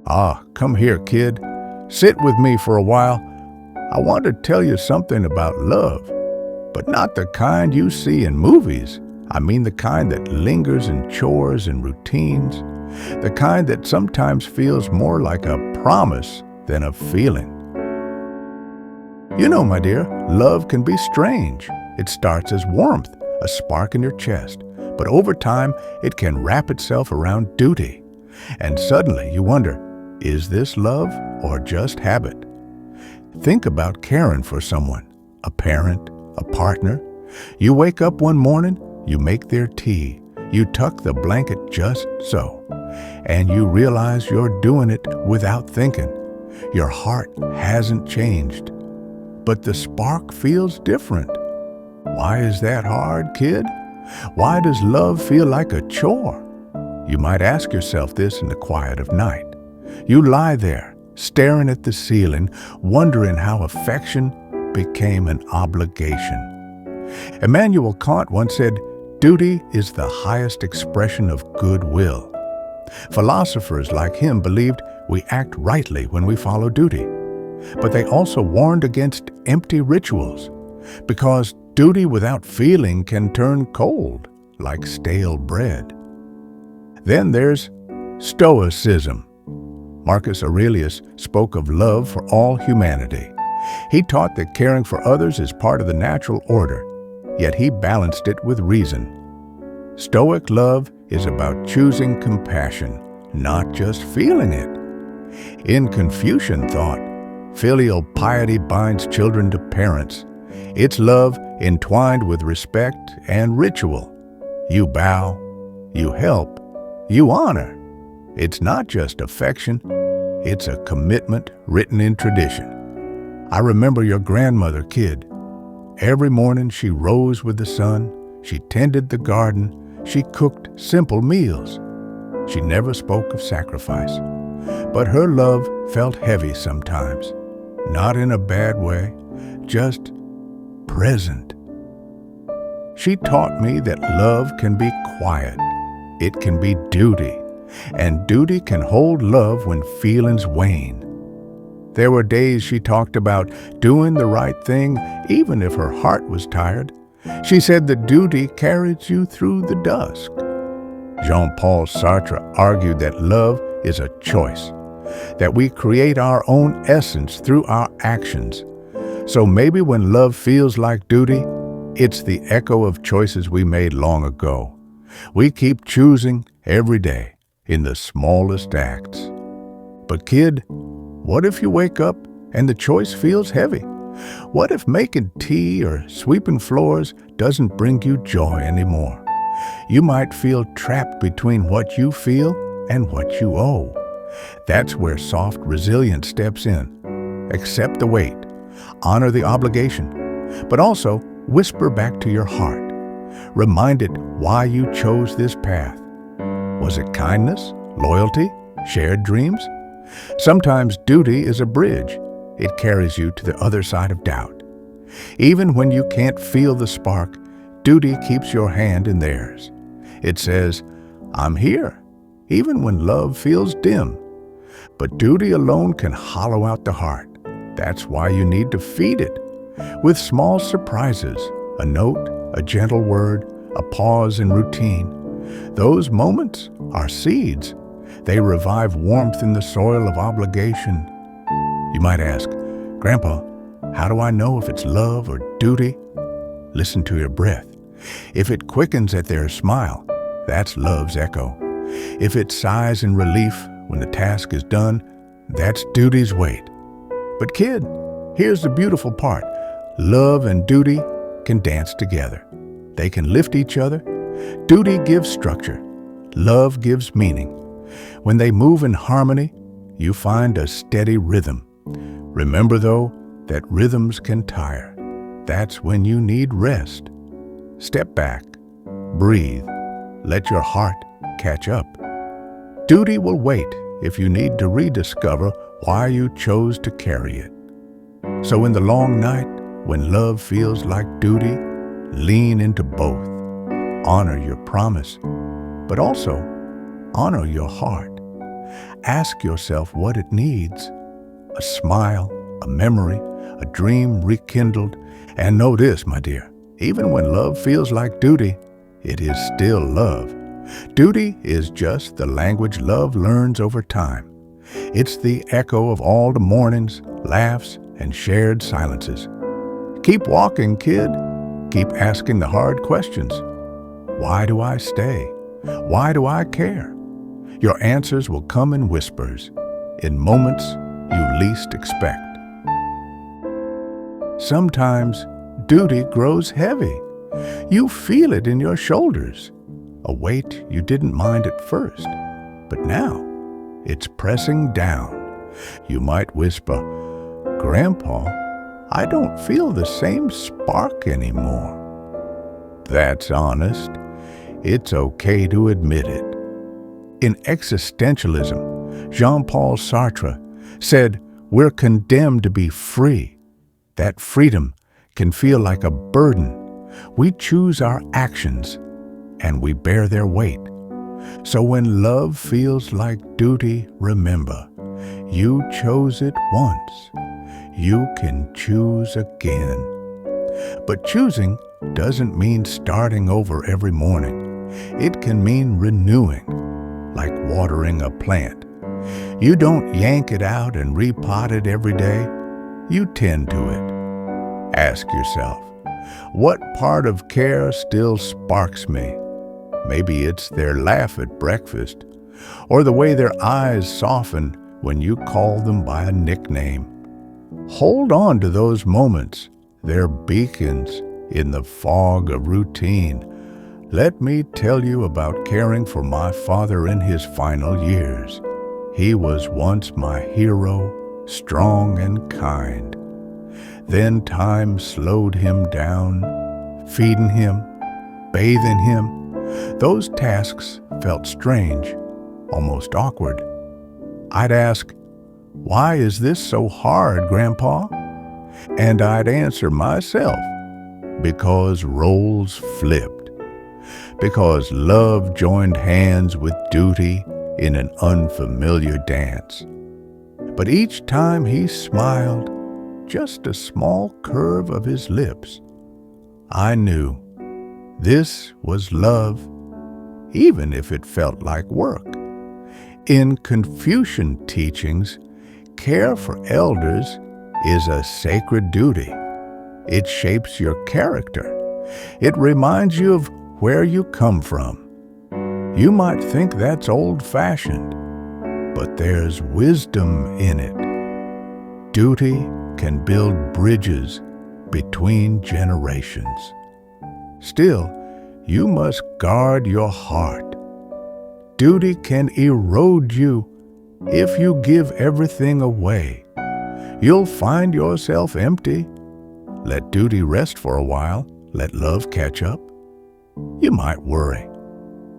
Ah, come here, kid. Sit with me for a while. I want to tell you something about love, but not the kind you see in movies. I mean the kind that lingers in chores and routines, the kind that sometimes feels more like a promise than a feeling. You know, my dear, love can be strange. It starts as warmth, a spark in your chest, but over time it can wrap itself around duty. And suddenly you wonder, is this love or just habit? Think about caring for someone, a parent, a partner. You wake up one morning, you make their tea, you tuck the blanket just so, and you realize you're doing it without thinking. Your heart hasn't changed, but the spark feels different. Why is that hard, kid? Why does love feel like a chore? You might ask yourself this in the quiet of night. You lie there, staring at the ceiling, wondering how affection became an obligation. Immanuel Kant once said, "Duty is the highest expression of goodwill." Philosophers like him believed we act rightly when we follow duty. But they also warned against empty rituals, because duty without feeling can turn cold, like stale bread. Then there's Stoicism. Marcus Aurelius spoke of love for all humanity. He taught that caring for others is part of the natural order, yet he balanced it with reason. Stoic love is about choosing compassion, not just feeling it. In Confucian thought, filial piety binds children to parents. It's love entwined with respect and ritual. You bow, you help, you honor. It's not just affection, it's a commitment written in tradition. I remember your grandmother, kid. Every morning she rose with the sun, she tended the garden, she cooked simple meals. She never spoke of sacrifice, but her love felt heavy sometimes. Not in a bad way, just present. She taught me that love can be quiet. It can be duty, and duty can hold love when feelings wane. There were days she talked about doing the right thing even if her heart was tired. She said that duty carries you through the dusk. Jean-Paul Sartre argued that love is a choice, that we create our own essence through our actions. So maybe when love feels like duty, it's the echo of choices we made long ago. We keep choosing every day in the smallest acts. But kid, what if you wake up and the choice feels heavy? What if making tea or sweeping floors doesn't bring you joy anymore? You might feel trapped between what you feel and what you owe. That's where soft resilience steps in. Accept the weight, honor the obligation, but also whisper back to your heart. Remind it why you chose this path. Was it kindness, loyalty, shared dreams? Sometimes duty is a bridge. It carries you to the other side of doubt. Even when you can't feel the spark, duty keeps your hand in theirs. It says, "I'm here," even when love feels dim. But duty alone can hollow out the heart. That's why you need to feed it with small surprises, a note, a gentle word, a pause in routine. Those moments are seeds. They revive warmth in the soil of obligation. You might ask, "Grandpa, how do I know if it's love or duty?" Listen to your breath. If it quickens at their smile, that's love's echo. If it sighs in relief when the task is done, that's duty's weight. But kid, here's the beautiful part. Love and duty can dance together. They can lift each other. Duty gives structure. Love gives meaning. When they move in harmony, you find a steady rhythm. Remember, though, that rhythms can tire. That's when you need rest. Step back, breathe, let your heart catch up. Duty will wait if you need to rediscover why you chose to carry it. So in the long night, when love feels like duty, lean into both. Honor your promise, but also honor your heart. Ask yourself what it needs: a smile, a memory, a dream rekindled. And know this, my dear, even when love feels like duty, it is still love. Duty is just the language love learns over time. It's the echo of all the mornings, laughs, and shared silences. Keep walking, kid. Keep asking the hard questions. Why do I stay? Why do I care? Your answers will come in whispers, in moments you least expect. Sometimes duty grows heavy. You feel it in your shoulders, a weight you didn't mind at first, but now it's pressing down. You might whisper, "Grandpa, I don't feel the same spark anymore." That's honest. It's okay to admit it. In existentialism, Jean-Paul Sartre said, "We're condemned to be free." That freedom can feel like a burden. We choose our actions, and we bear their weight. So when love feels like duty, remember, you chose it once. You can choose again. But choosing doesn't mean starting over every morning. It can mean renewing, like watering a plant. You don't yank it out and repot it every day. You tend to it. Ask yourself, what part of care still sparks me? Maybe it's their laugh at breakfast, or the way their eyes soften when you call them by a nickname. Hold on to those moments. They're beacons in the fog of routine. Let me tell you about caring for my father in his final years. He was once my hero, strong and kind. Then time slowed him down, feeding him, bathing him. Those tasks felt strange, almost awkward. I'd ask, "Why is this so hard, Grandpa?" And I'd answer myself, because roles flipped. Because love joined hands with duty in an unfamiliar dance. But each time he smiled, just a small curve of his lips, I knew this was love, even if it felt like work. In Confucian teachings, care for elders is a sacred duty. It shapes your character. It reminds you of where you come from. You might think that's old-fashioned, but there's wisdom in it. Duty can build bridges between generations. Still, you must guard your heart. Duty can erode you if you give everything away. You'll find yourself empty. Let duty rest for a while. Let love catch up. You might worry,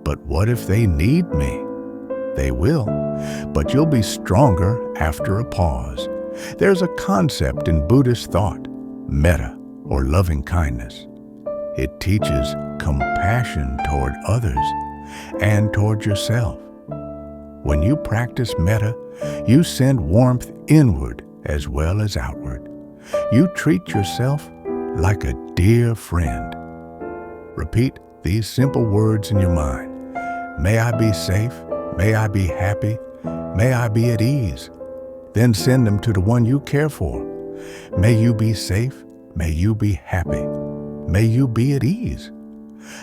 but what if they need me? They will, but you'll be stronger after a pause. There's a concept in Buddhist thought, metta, or loving kindness. It teaches compassion toward others and toward yourself. When you practice metta, you send warmth inward as well as outward. You treat yourself like a dear friend. Repeat these simple words in your mind. May I be safe. May I be happy. May I be at ease. Then send them to the one you care for. May you be safe. May you be happy. May you be at ease.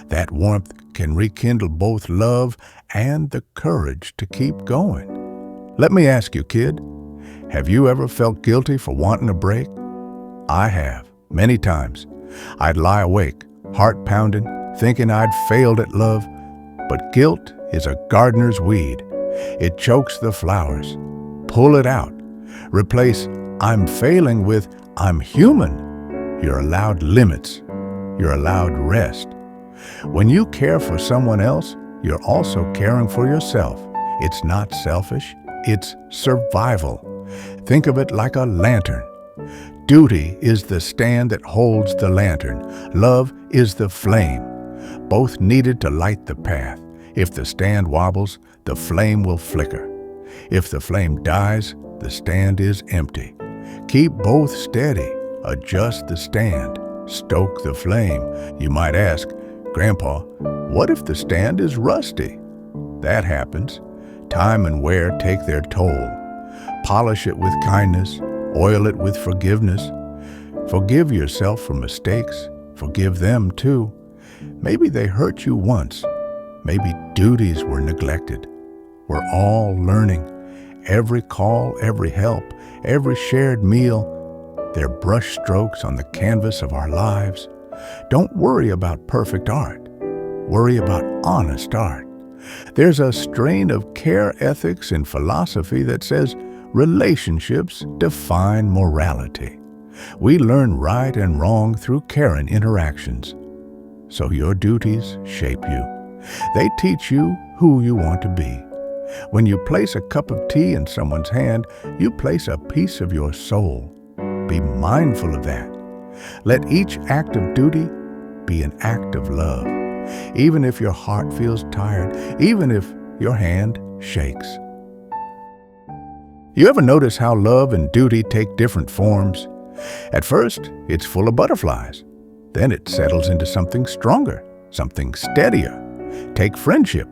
That warmth can rekindle both love and the courage to keep going. Let me ask you, kid, have you ever felt guilty for wanting a break? I have, many times. I'd lie awake, heart pounding, thinking I'd failed at love. But guilt is a gardener's weed. It chokes the flowers. Pull it out. Replace "I'm failing" with "I'm human." You're allowed limits. You're allowed rest. When you care for someone else, you're also caring for yourself. It's not selfish. It's survival. Think of it like a lantern. Duty is the stand that holds the lantern. Love is the flame. Both needed to light the path. If the stand wobbles, the flame will flicker. If the flame dies, the stand is empty. Keep both steady. Adjust the stand. Stoke the flame. You might ask, Grandpa, what if the stand is rusty? That happens. Time and wear take their toll. Polish it with kindness. Oil it with forgiveness. Forgive yourself for mistakes. Forgive them too. Maybe they hurt you once. Maybe duties were neglected. We're all learning. Every call, every help, every shared meal, they're brush strokes on the canvas of our lives. Don't worry about perfect art. Worry about honest art. There's a strain of care ethics and philosophy that says relationships define morality. We learn right and wrong through caring interactions. So your duties shape you. They teach you who you want to be. When you place a cup of tea in someone's hand, you place a piece of your soul. Be mindful of that. Let each act of duty be an act of love, even if your heart feels tired, even if your hand shakes. You ever notice how love and duty take different forms? At first, it's full of butterflies. Then it settles into something stronger, something steadier. Take friendship.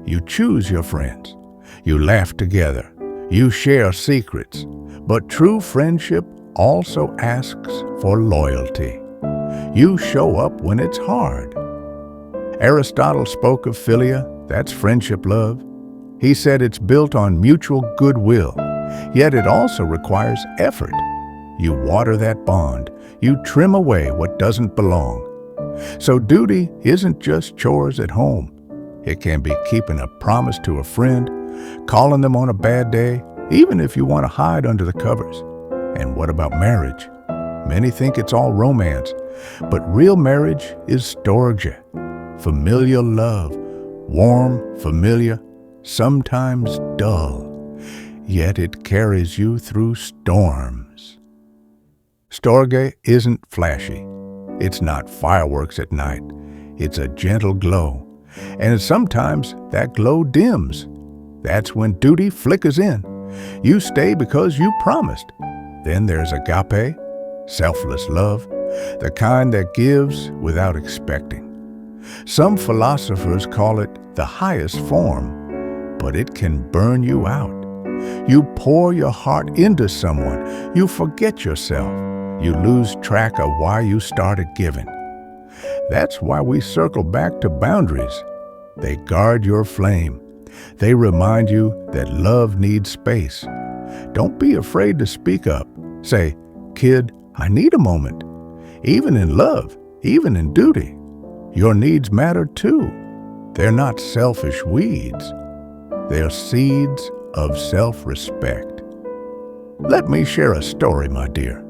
You choose your friends. You laugh together. You share secrets. But true friendship also asks for loyalty. You show up when it's hard. Aristotle spoke of philia, that's friendship love. He said it's built on mutual goodwill, yet it also requires effort. You water that bond. You trim away what doesn't belong. So duty isn't just chores at home. It can be keeping a promise to a friend, calling them on a bad day, even if you want to hide under the covers. And what about marriage? Many think it's all romance, but real marriage is storge, familial love, warm, familiar, sometimes dull, yet it carries you through storms. Storge isn't flashy. It's not fireworks at night. It's a gentle glow. And sometimes that glow dims. That's when duty flickers in. You stay because you promised. Then there's agape, selfless love, the kind that gives without expecting. Some philosophers call it the highest form, but it can burn you out. You pour your heart into someone. You forget yourself. You lose track of why you started giving. That's why we circle back to boundaries. They guard your flame. They remind you that love needs space. Don't be afraid to speak up. Say, kid, I need a moment. Even in love, even in duty, your needs matter too. They're not selfish weeds. They're seeds of self-respect. Let me share a story, my dear.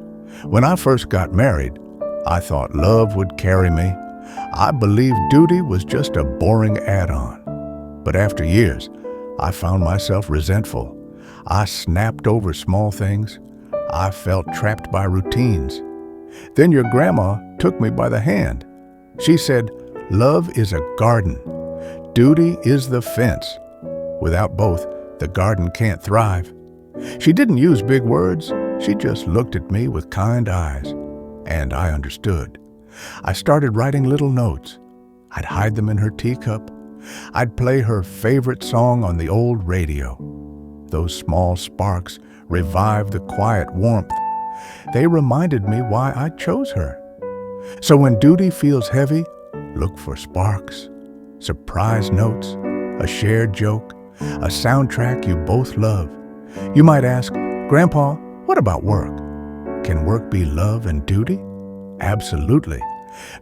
When I first got married, I thought love would carry me. I believed duty was just a boring add-on. But after years, I found myself resentful. I snapped over small things. I felt trapped by routines. Then your grandma took me by the hand. She said, love is a garden. Duty is the fence. Without both, the garden can't thrive. She didn't use big words. She just looked at me with kind eyes. And I understood. I started writing little notes. I'd hide them in her teacup. I'd play her favorite song on the old radio. Those small sparks revived the quiet warmth. They reminded me why I chose her. So when duty feels heavy, look for sparks, surprise notes, a shared joke, a soundtrack you both love. You might ask, Grandpa, what about work? Can work be love and duty? Absolutely.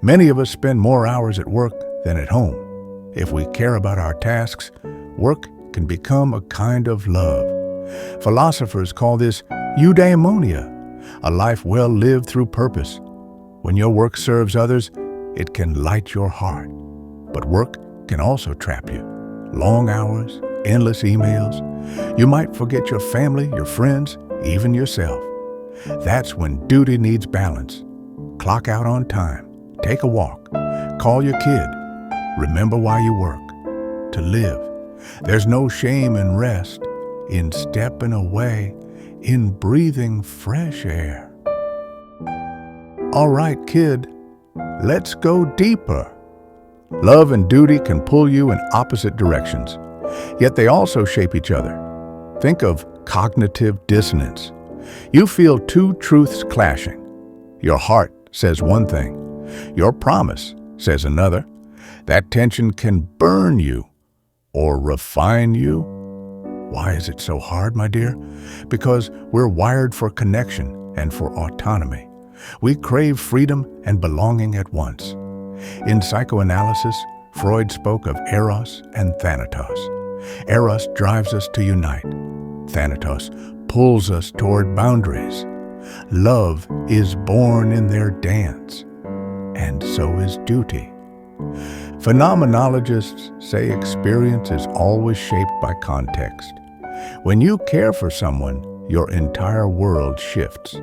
Many of us spend more hours at work than at home. If we care about our tasks, work can become a kind of love. Philosophers call this eudaimonia, a life well lived through purpose. When your work serves others, it can light your heart. But work can also trap you. Long hours, endless emails. You might forget your family, your friends, even yourself. That's when duty needs balance. Clock out on time. Take a walk. Call your kid. Remember why you work. To live. There's no shame in rest. in stepping away, in breathing fresh air. All right, kid, let's go deeper. Love and duty can pull you in opposite directions, yet they also shape each other. Think of cognitive dissonance. You feel two truths clashing. Your heart says one thing, your promise says another. That tension can burn you or refine you. Why is it so hard, my dear? Because we're wired for connection and for autonomy. We crave freedom and belonging at once. In psychoanalysis, Freud spoke of eros and thanatos. Eros drives us to unite. Thanatos pulls us toward boundaries. Love is born in their dance, and so is duty. Phenomenologists say experience is always shaped by context. When you care for someone, your entire world shifts.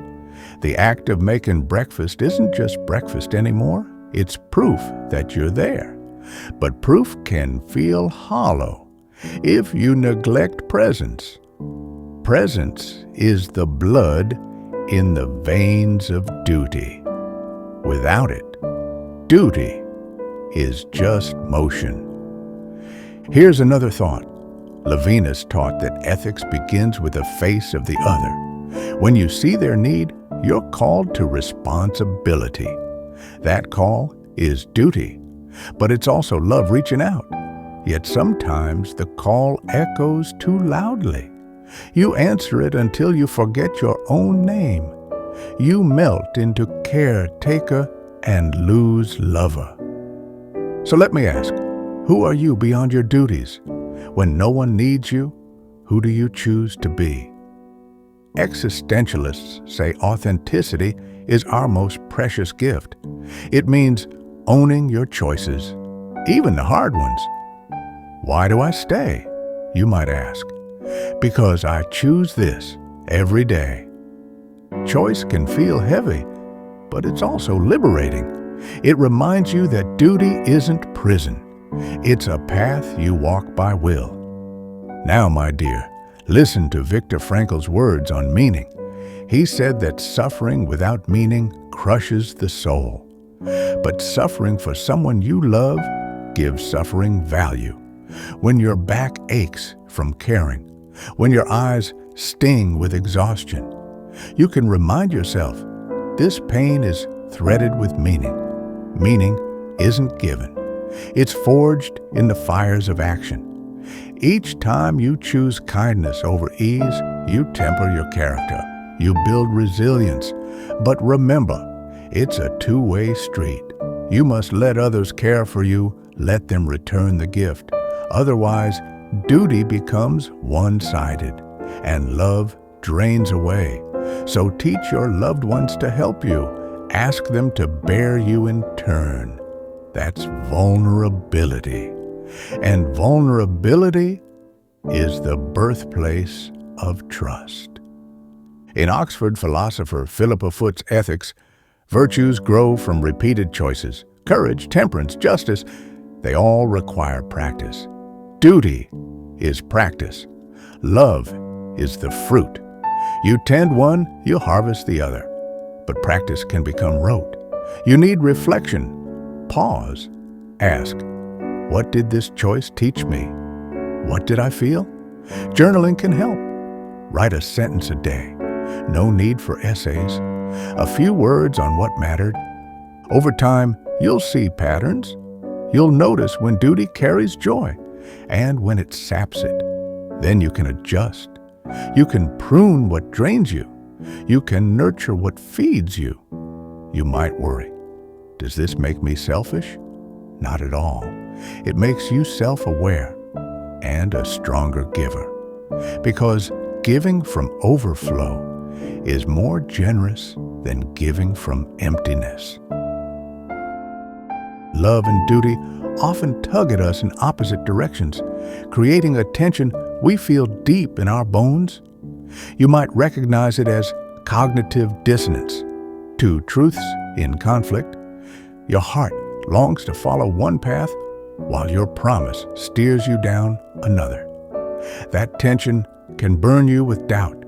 The act of making breakfast isn't just breakfast anymore. It's proof that you're there. But proof can feel hollow if you neglect presence. Presence is the blood in the veins of duty. Without it, duty is just motion. Here's another thought. Levinas taught that ethics begins with the face of the other. When you see their need, you're called to responsibility. That call is duty, but it's also love reaching out. Yet sometimes the call echoes too loudly. You answer it until you forget your own name. You melt into caretaker and lose lover. So let me ask, who are you beyond your duties? When no one needs you, who do you choose to be? Existentialists say authenticity is our most precious gift. It means owning your choices, even the hard ones. Why do I stay? You might ask. Because I choose this every day. Choice can feel heavy, but it's also liberating. It reminds you that duty isn't prison. It's a path you walk by will. Now, my dear, listen to Viktor Frankl's words on meaning. He said that suffering without meaning crushes the soul. But suffering for someone you love gives suffering value. When your back aches from caring, when your eyes sting with exhaustion, you can remind yourself, this pain is threaded with meaning. Meaning isn't given. It's forged in the fires of action. Each time you choose kindness over ease, you temper your character. You build resilience. But remember, it's a two-way street. You must let others care for you, let them return the gift. Otherwise, duty becomes one-sided, and love drains away. So teach your loved ones to help you. Ask them to bear you in turn. That's vulnerability. And vulnerability is the birthplace of trust. In Oxford philosopher Philippa Foot's Ethics, virtues grow from repeated choices. Courage, temperance, justice, they all require practice. Duty is practice. Love is the fruit. You tend one, you harvest the other. But practice can become rote. You need reflection. Pause. Ask, what did this choice teach me? What did I feel? Journaling can help. Write a sentence a day. No need for essays. A few words on what mattered. Over time, you'll see patterns. You'll notice when duty carries joy and when it saps it. Then you can adjust. You can prune what drains you. You can nurture what feeds you. You might worry, does this make me selfish? Not at all. It makes you self-aware and a stronger giver. Because giving from overflow is more generous than giving from emptiness. Love and duty often tug at us in opposite directions, creating a tension we feel deep in our bones. You might recognize it as cognitive dissonance, two truths in conflict. Your heart longs to follow one path while your promise steers you down another. That tension can burn you with doubt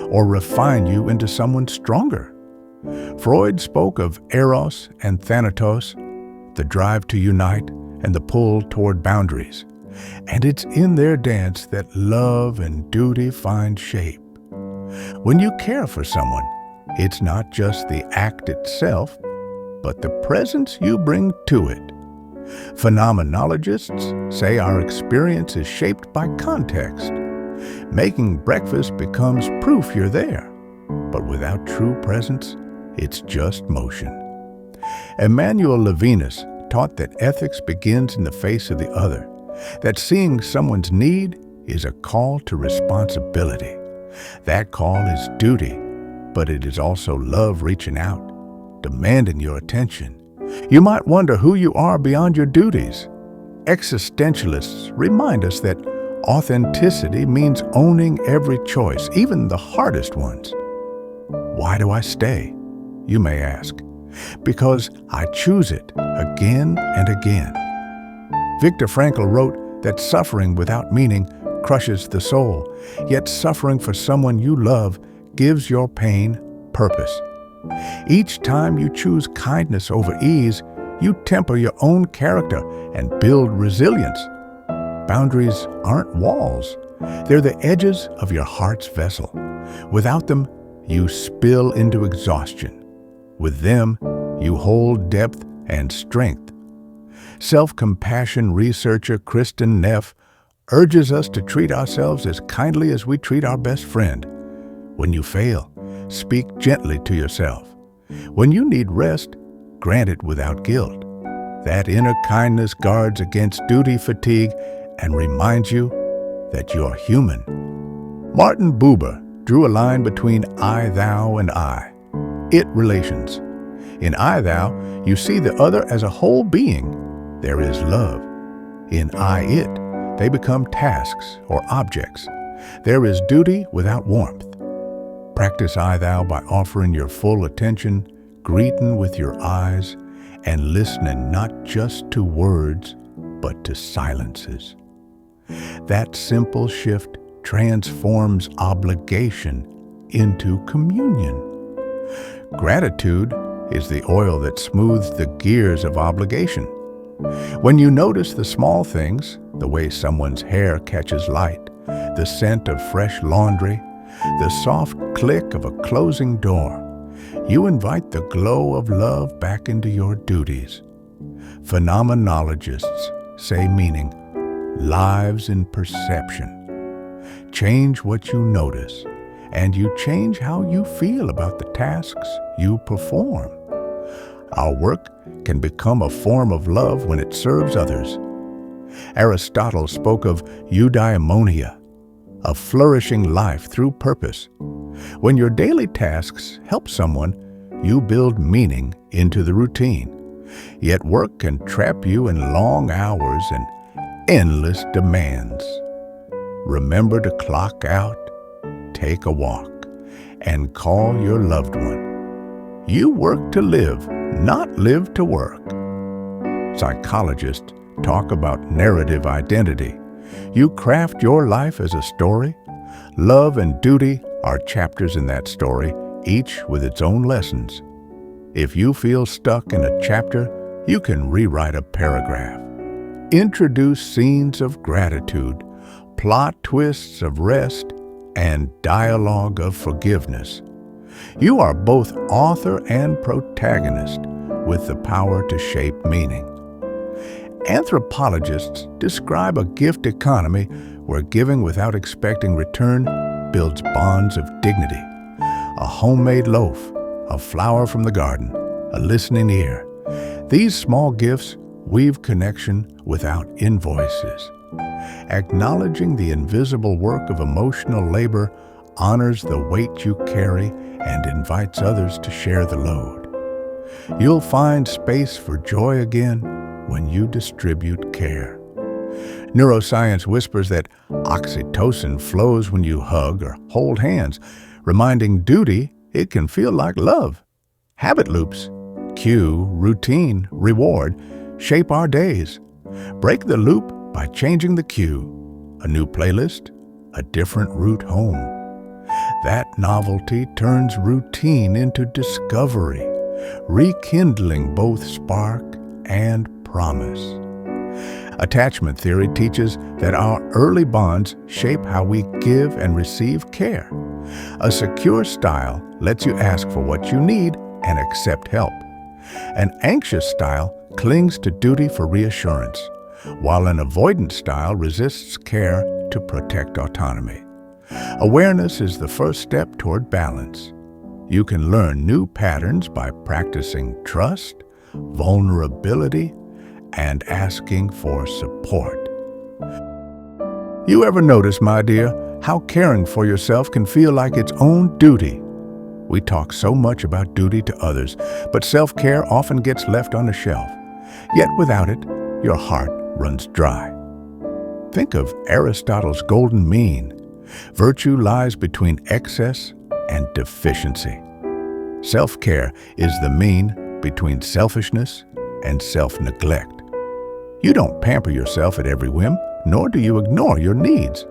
or refine you into someone stronger. Freud spoke of eros and thanatos, the drive to unite and the pull toward boundaries. And it's in their dance that love and duty find shape. When you care for someone, it's not just the act itself, but the presence you bring to it. Phenomenologists say our experience is shaped by context. Making breakfast becomes proof you're there, but without true presence, it's just motion. Emmanuel Levinas taught that ethics begins in the face of the other, that seeing someone's need is a call to responsibility. That call is duty, but it is also love reaching out, demanding your attention. You might wonder who you are beyond your duties. Existentialists remind us that authenticity means owning every choice, even the hardest ones. Why do I stay? You may ask. Because I choose it again and again. Viktor Frankl wrote that suffering without meaning crushes the soul, yet suffering for someone you love gives your pain purpose. Each time you choose kindness over ease, you temper your own character and build resilience. Boundaries aren't walls. They're the edges of your heart's vessel. Without them, you spill into exhaustion. With them, you hold depth and strength. Self-compassion researcher Kristen Neff urges us to treat ourselves as kindly as we treat our best friend. When you fail, speak gently to yourself. When you need rest, grant it without guilt. That inner kindness guards against duty fatigue and reminds you that you're human. Martin Buber drew a line between I, thou, and I. It relations. In I, thou, you see the other as a whole being. There is love. In I, it, they become tasks or objects. There is duty without warmth. Practice I, thou by offering your full attention, greeting with your eyes, and listening not just to words, but to silences. That simple shift transforms obligation into communion. Gratitude is the oil that smooths the gears of obligation. When you notice the small things, the way someone's hair catches light, the scent of fresh laundry, the soft click of a closing door, you invite the glow of love back into your duties. Phenomenologists say meaning lives in perception. Change what you notice, and you change how you feel about the tasks you perform. Our work can become a form of love when it serves others. Aristotle spoke of eudaimonia, a flourishing life through purpose. When your daily tasks help someone, you build meaning into the routine. Yet work can trap you in long hours and endless demands. Remember to clock out, take a walk, and call your loved one. You work to live, not live to work. Psychologists talk about narrative identity. You craft your life as a story. Love and duty are chapters in that story, each with its own lessons. If you feel stuck in a chapter, you can rewrite a paragraph. Introduce scenes of gratitude, plot twists of rest, and dialogue of forgiveness. You are both author and protagonist with the power to shape meaning. Anthropologists describe a gift economy where giving without expecting return builds bonds of dignity. A homemade loaf, a flower from the garden, a listening ear. These small gifts weave connection without invoices. Acknowledging the invisible work of emotional labor honors the weight you carry and invites others to share the load. You'll find space for joy again when you distribute care. Neuroscience whispers that oxytocin flows when you hug or hold hands, reminding duty it can feel like love. Habit loops, cue, routine, reward, shape our days. Break the loop by changing the cue. A new playlist, a different route home. That novelty turns routine into discovery, rekindling both spark and promise. Attachment theory teaches that our early bonds shape how we give and receive care. A secure style lets you ask for what you need and accept help. An anxious style clings to duty for reassurance, while an avoidant style resists care to protect autonomy. Awareness is the first step toward balance. You can learn new patterns by practicing trust, vulnerability, and asking for support. You ever notice, my dear, how caring for yourself can feel like its own duty? We talk so much about duty to others, but self-care often gets left on the shelf. Yet without it, your heart runs dry. Think of Aristotle's golden mean. Virtue lies between excess and deficiency. Self-care is the mean between selfishness and self-neglect. You don't pamper yourself at every whim, nor do you ignore your needs.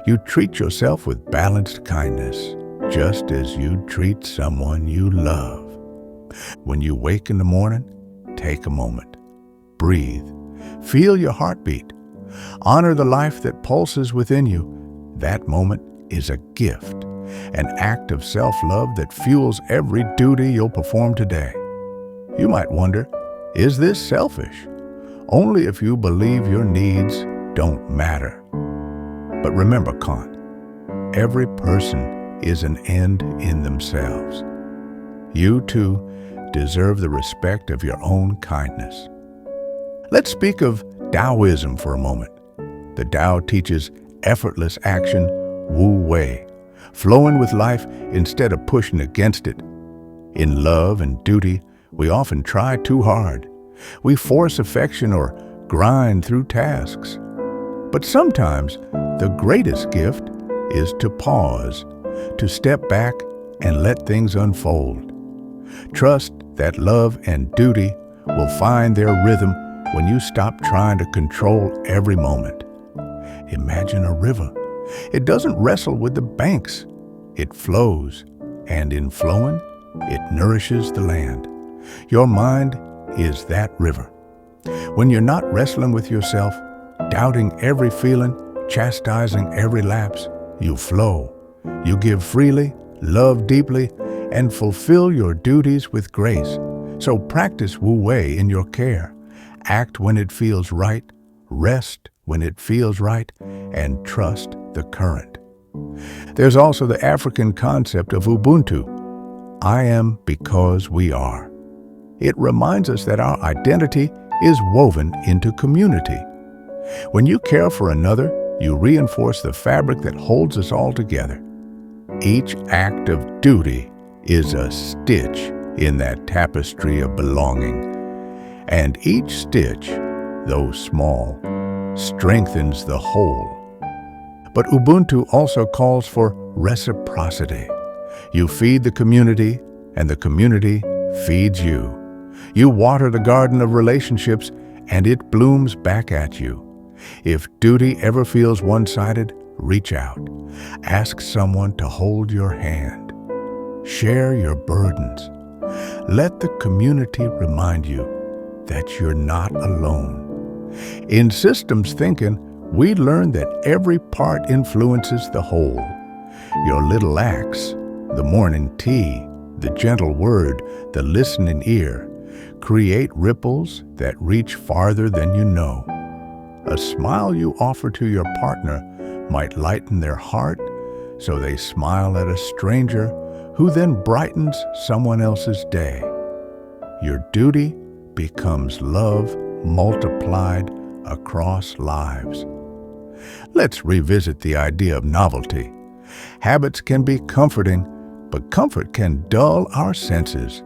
You treat yourself with balanced kindness, just as you'd treat someone you love. When you wake in the morning, take a moment. Breathe. Feel your heartbeat. Honor the life that pulses within you. That moment is a gift, an act of self-love that fuels every duty you'll perform today. You might wonder, is this selfish? Only if you believe your needs don't matter. But remember, Con, every person is an end in themselves. You, too, deserve the respect of your own kindness. Let's speak of Taoism for a moment. The Tao teaches effortless action, Wu Wei, flowing with life instead of pushing against it. In love and duty, we often try too hard. We force affection or grind through tasks. But sometimes the greatest gift is to pause, to step back and let things unfold. Trust that love and duty will find their rhythm when you stop trying to control every moment. Imagine a river. It doesn't wrestle with the banks. It flows, and in flowing, it nourishes the land. Your mind is that river. When you're not wrestling with yourself, doubting every feeling, chastising every lapse, you flow. You give freely, love deeply, and fulfill your duties with grace. So practice Wu Wei in your care. Act when it feels right, rest when it feels right, and trust the current. There's also the African concept of Ubuntu. I am because we are. It reminds us that our identity is woven into community. When you care for another, you reinforce the fabric that holds us all together. Each act of duty is a stitch in that tapestry of belonging. And each stitch, though small, strengthens the whole. But Ubuntu also calls for reciprocity. You feed the community, and the community feeds you. You water the garden of relationships, and it blooms back at you. If duty ever feels one-sided, reach out. Ask someone to hold your hand. Share your burdens. Let the community remind you that you're not alone. In systems thinking, we learn that every part influences the whole. Your little acts, the morning tea, the gentle word, the listening ear, create ripples that reach farther than you know. A smile you offer to your partner might lighten their heart, so they smile at a stranger who then brightens someone else's day. Your duty becomes love multiplied across lives. Let's revisit the idea of novelty. Habits can be comforting, but comfort can dull our senses.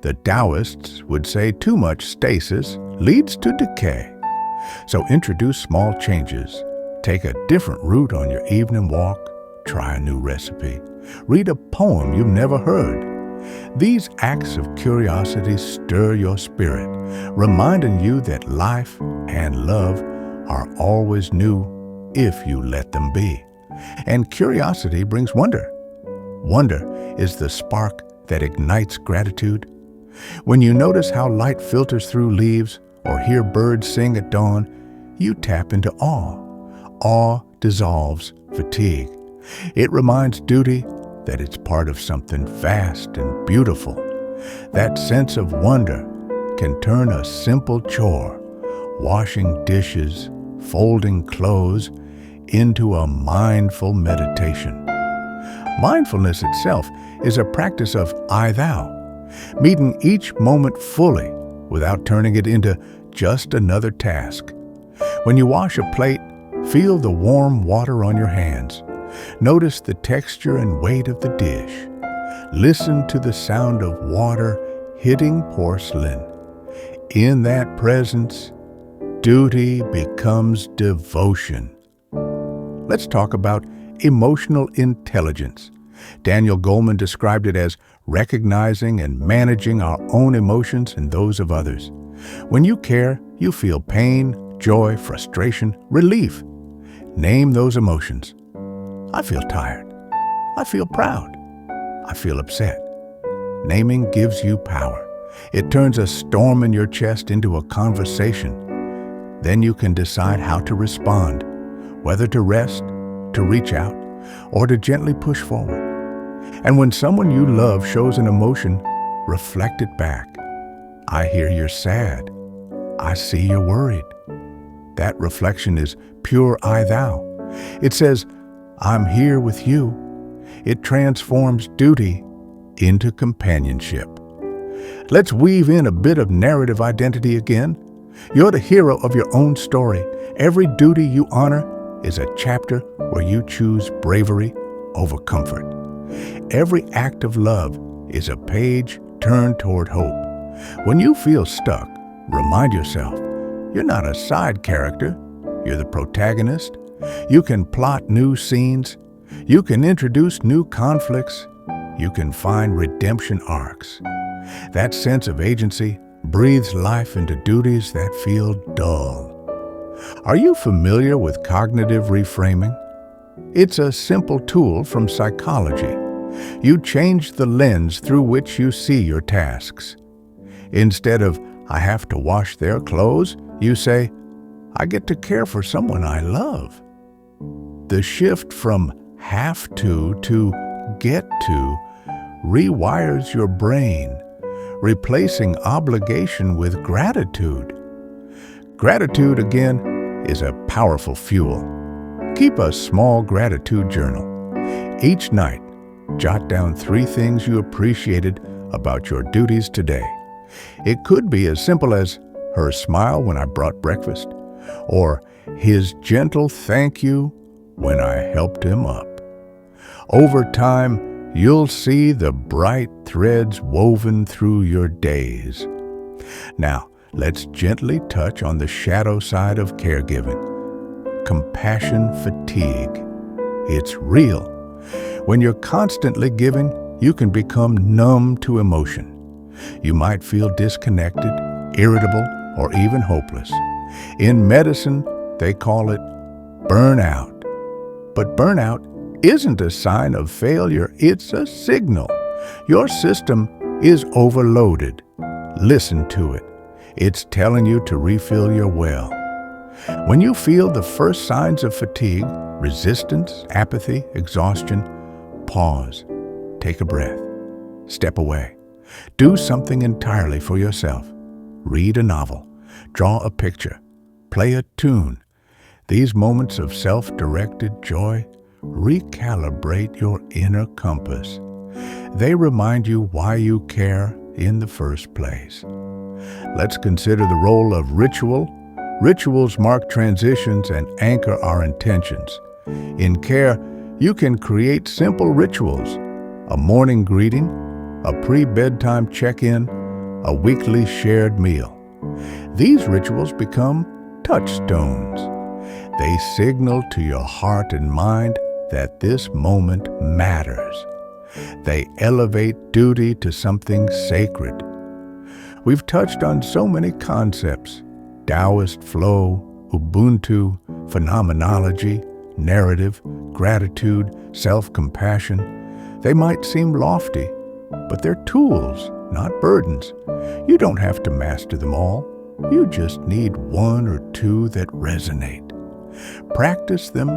The Taoists would say too much stasis leads to decay. So introduce small changes. Take a different route on your evening walk. Try a new recipe. Read a poem you've never heard. These acts of curiosity stir your spirit, reminding you that life and love are always new if you let them be. And curiosity brings wonder. Wonder is the spark that ignites gratitude. When you notice how light filters through leaves or hear birds sing at dawn, you tap into awe. Awe dissolves fatigue. It reminds duty that it's part of something vast and beautiful. That sense of wonder can turn a simple chore, washing dishes, folding clothes, into a mindful meditation. Mindfulness itself is a practice of I-thou, meeting each moment fully without turning it into just another task. When you wash a plate, feel the warm water on your hands. Notice the texture and weight of the dish. Listen to the sound of water hitting porcelain. In that presence, duty becomes devotion. Let's talk about emotional intelligence. Daniel Goleman described it as recognizing and managing our own emotions and those of others. When you care, you feel pain, joy, frustration, relief. Name those emotions. I feel tired. I feel proud. I feel upset. Naming gives you power. It turns a storm in your chest into a conversation. Then you can decide how to respond, whether to rest, to reach out, or to gently push forward. And when someone you love shows an emotion, reflect it back. I hear you're sad. I see you're worried. That reflection is pure I-thou. It says, I'm here with you. It transforms duty into companionship. Let's weave in a bit of narrative identity again. You're the hero of your own story. Every duty you honor is a chapter where you choose bravery over comfort. Every act of love is a page turned toward hope. When you feel stuck, remind yourself, you're not a side character, you're the protagonist. You can plot new scenes, you can introduce new conflicts, you can find redemption arcs. That sense of agency breathes life into duties that feel dull. Are you familiar with cognitive reframing? It's a simple tool from psychology. You change the lens through which you see your tasks. Instead of, I have to wash their clothes, you say, I get to care for someone I love. The shift from have to get to rewires your brain, replacing obligation with gratitude. Gratitude, again, is a powerful fuel. Keep a small gratitude journal. Each night, jot down 3 things you appreciated about your duties today. It could be as simple as her smile when I brought breakfast, or his gentle thank you when I helped him up. Over time, you'll see the bright threads woven through your days. Now, let's gently touch on the shadow side of caregiving. Compassion fatigue. It's real. When you're constantly giving, you can become numb to emotion. You might feel disconnected, irritable, or even hopeless. In medicine, they call it burnout. But burnout isn't a sign of failure, it's a signal. Your system is overloaded. Listen to it. It's telling you to refill your well. When you feel the first signs of fatigue, resistance, apathy, exhaustion, pause, take a breath, step away. Do something entirely for yourself. Read a novel, draw a picture, play a tune. These moments of self-directed joy recalibrate your inner compass. They remind you why you care in the first place. Let's consider the role of ritual. Rituals mark transitions and anchor our intentions. In care, you can create simple rituals: a morning greeting, a pre-bedtime check-in, a weekly shared meal. These rituals become touchstones. They signal to your heart and mind that this moment matters. They elevate duty to something sacred. We've touched on so many concepts: Taoist flow, Ubuntu, phenomenology, narrative, gratitude, self-compassion. They might seem lofty, but they're tools, not burdens. You don't have to master them all. You just need one or two that resonate. Practice them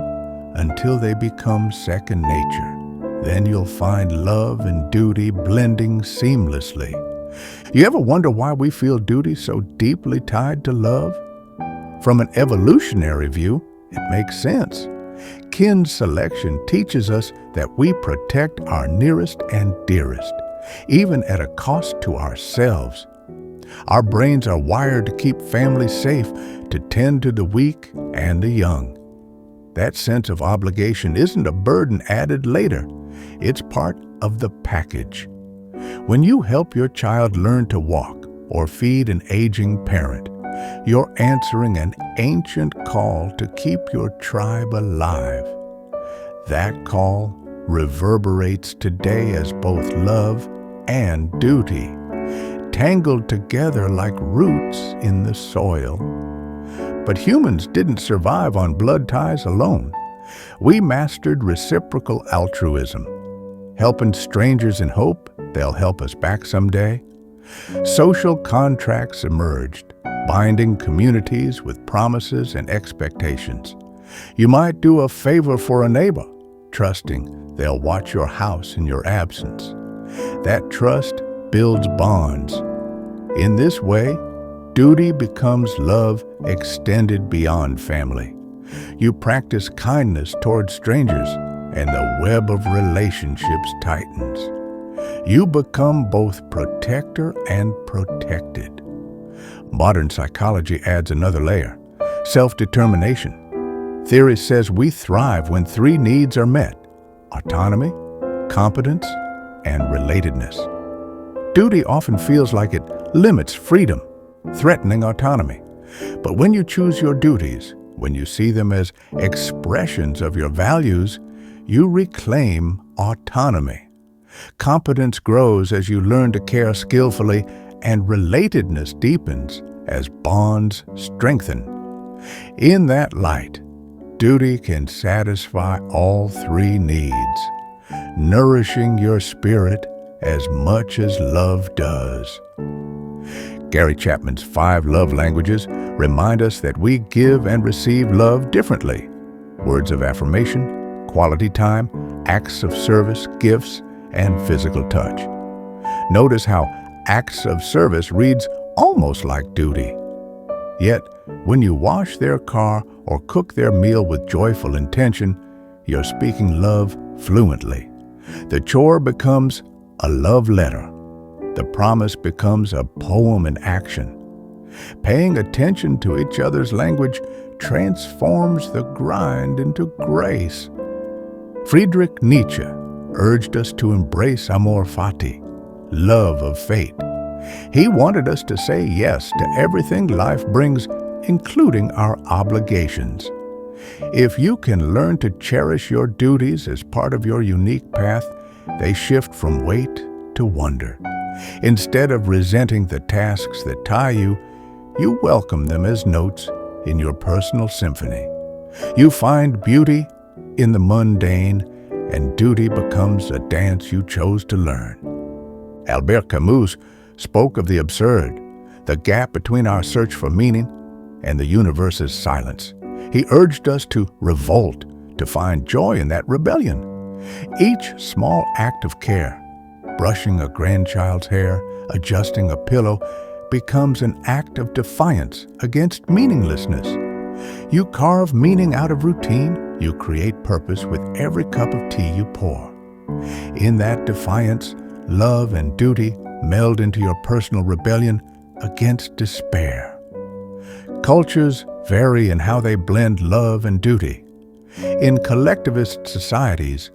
until they become second nature. Then you'll find love and duty blending seamlessly. You ever wonder why we feel duty so deeply tied to love? From an evolutionary view, it makes sense. Kin selection teaches us that we protect our nearest and dearest, even at a cost to ourselves. Our brains are wired to keep families safe, to tend to the weak and the young. That sense of obligation isn't a burden added later. It's part of the package. When you help your child learn to walk or feed an aging parent, you're answering an ancient call to keep your tribe alive. That call reverberates today as both love and duty, tangled together like roots in the soil. But humans didn't survive on blood ties alone. We mastered reciprocal altruism, helping strangers in hope they'll help us back someday. Social contracts emerged, binding communities with promises and expectations. You might do a favor for a neighbor, trusting they'll watch your house in your absence. That trust builds bonds. In this way, duty becomes love extended beyond family. You practice kindness toward strangers, and the web of relationships tightens. You become both protector and protected. Modern psychology adds another layer: self-determination. Theory says we thrive when three needs are met: autonomy, competence, and relatedness. Duty often feels like it limits freedom, threatening autonomy. But when you choose your duties, when you see them as expressions of your values, you reclaim autonomy. Competence grows as you learn to care skillfully, and relatedness deepens as bonds strengthen. In that light, duty can satisfy all three needs, nourishing your spirit as much as love does. Gary Chapman's 5 love languages remind us that we give and receive love differently. Words of affirmation, quality time, acts of service, gifts, and physical touch. Notice how acts of service reads almost like duty. Yet, when you wash their car or cook their meal with joyful intention, you're speaking love fluently. The chore becomes a love letter. The promise becomes a poem in action. Paying attention to each other's language transforms the grind into grace. Friedrich Nietzsche urged us to embrace amor fati, love of fate. He wanted us to say yes to everything life brings, including our obligations. If you can learn to cherish your duties as part of your unique path, they shift from weight to wonder. Instead of resenting the tasks that tie you, you welcome them as notes in your personal symphony. You find beauty in the mundane, and duty becomes a dance you chose to learn. Albert Camus spoke of the absurd, the gap between our search for meaning and the universe's silence. He urged us to revolt, to find joy in that rebellion. Each small act of care, brushing a grandchild's hair, adjusting a pillow, becomes an act of defiance against meaninglessness. You carve meaning out of routine, you create purpose with every cup of tea you pour. In that defiance, love and duty meld into your personal rebellion against despair. Cultures vary in how they blend love and duty. In collectivist societies,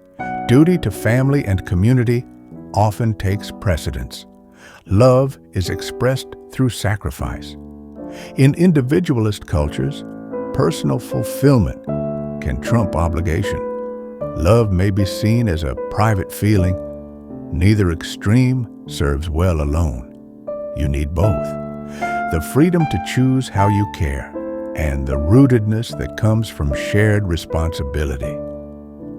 duty to family and community often takes precedence. Love is expressed through sacrifice. In individualist cultures, personal fulfillment can trump obligation. Love may be seen as a private feeling. Neither extreme serves well alone. You need both. The freedom to choose how you care, and the rootedness that comes from shared responsibility.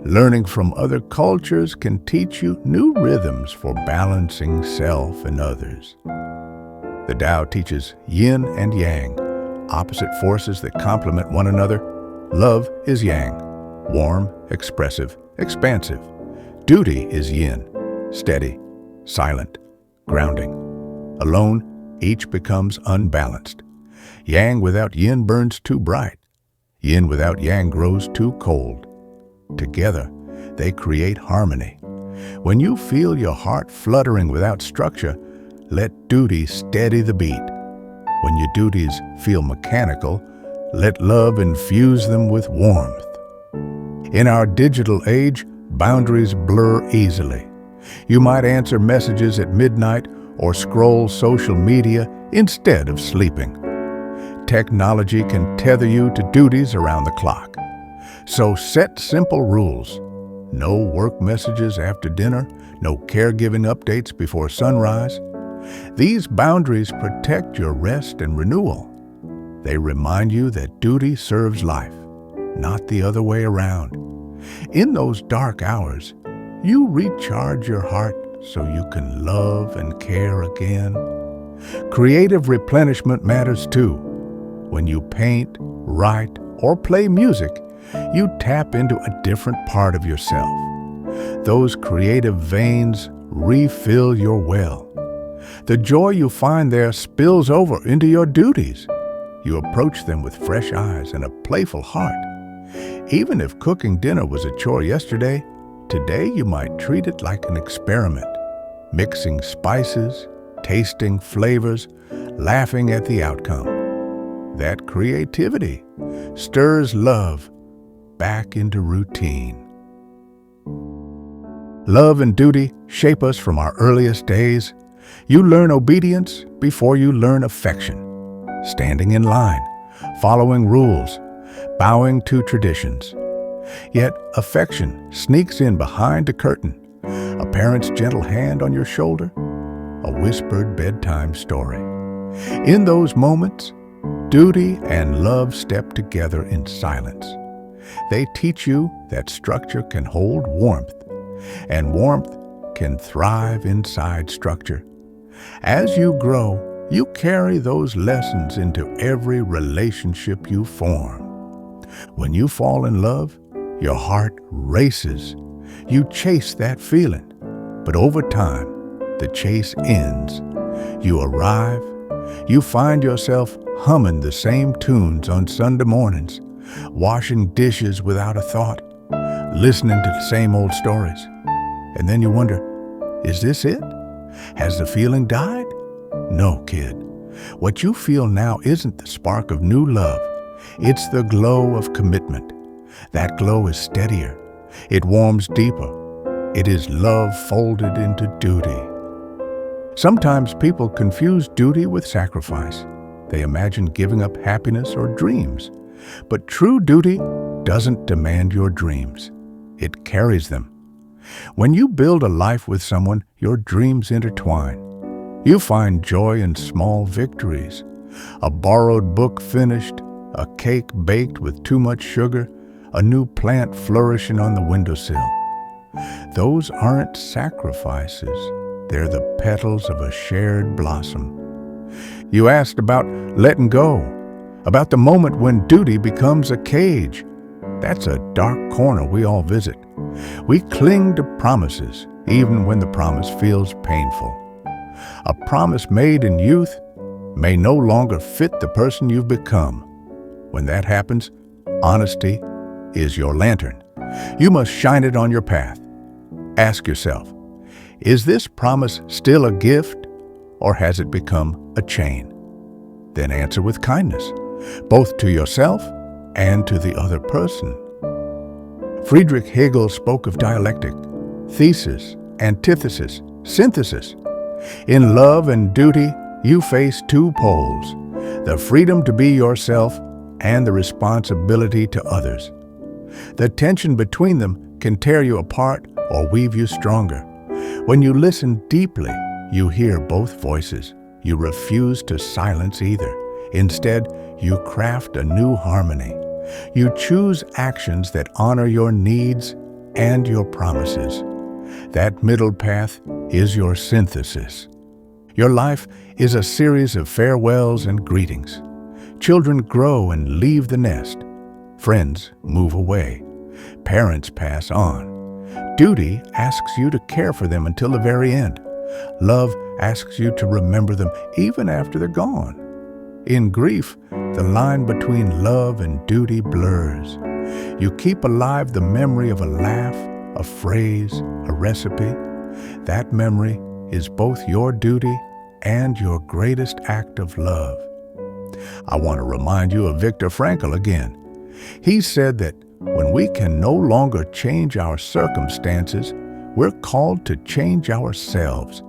Learning from other cultures can teach you new rhythms for balancing self and others. The Tao teaches yin and yang, opposite forces that complement one another. Love is yang, warm, expressive, expansive. Duty is yin, steady, silent, grounding. Alone, each becomes unbalanced. Yang without yin burns too bright. Yin without yang grows too cold. Together, they create harmony. When you feel your heart fluttering without structure, let duty steady the beat. When your duties feel mechanical, let love infuse them with warmth. In our digital age, boundaries blur easily. You might answer messages at midnight or scroll social media instead of sleeping. Technology can tether you to duties around the clock. So set simple rules. No work messages after dinner, no caregiving updates before sunrise. These boundaries protect your rest and renewal. They remind you that duty serves life, not the other way around. In those dark hours, you recharge your heart so you can love and care again. Creative replenishment matters too. When you paint, write, or play music, you tap into a different part of yourself. Those creative veins refill your well. The joy you find there spills over into your duties. You approach them with fresh eyes and a playful heart. Even if cooking dinner was a chore yesterday, today you might treat it like an experiment, mixing spices, tasting flavors, laughing at the outcome. That creativity stirs love back into routine. Love and duty shape us from our earliest days. You learn obedience before you learn affection. Standing in line, following rules, bowing to traditions. Yet affection sneaks in behind a curtain, a parent's gentle hand on your shoulder, a whispered bedtime story. In those moments, duty and love step together in silence. They teach you that structure can hold warmth, and warmth can thrive inside structure. As you grow, you carry those lessons into every relationship you form. When you fall in love, your heart races. You chase that feeling, but over time, the chase ends. You arrive. You find yourself humming the same tunes on Sunday mornings, washing dishes without a thought, listening to the same old stories. And then you wonder, is this it? Has the feeling died? No, kid. What you feel now isn't the spark of new love. It's the glow of commitment. That glow is steadier. It warms deeper. It is love folded into duty. Sometimes people confuse duty with sacrifice. They imagine giving up happiness or dreams. But true duty doesn't demand your dreams. It carries them. When you build a life with someone, your dreams intertwine. You find joy in small victories. A borrowed book finished, a cake baked with too much sugar, a new plant flourishing on the windowsill. Those aren't sacrifices. They're the petals of a shared blossom. You asked about letting go, about the moment when duty becomes a cage. That's a dark corner we all visit. We cling to promises, even when the promise feels painful. A promise made in youth may no longer fit the person you've become. When that happens, honesty is your lantern. You must shine it on your path. Ask yourself, is this promise still a gift, or has it become a chain? Then answer with kindness, both to yourself and to the other person. Friedrich Hegel spoke of dialectic, thesis, antithesis, synthesis. In love and duty, you face two poles, the freedom to be yourself and the responsibility to others. The tension between them can tear you apart or weave you stronger. When you listen deeply, you hear both voices. You refuse to silence either. Instead, You craft a new harmony. You choose actions that honor your needs and your promises. That middle path is your synthesis. Your life is a series of farewells and greetings. Children grow and leave the nest. Friends move away. Parents pass on. Duty asks you to care for them until the very end. Love asks you to remember them even after they're gone. In grief, the line between love and duty blurs. You keep alive the memory of a laugh, a phrase, a recipe. That memory is both your duty and your greatest act of love. I want to remind you of Viktor Frankl again. He said that when we can no longer change our circumstances, we're called to change ourselves.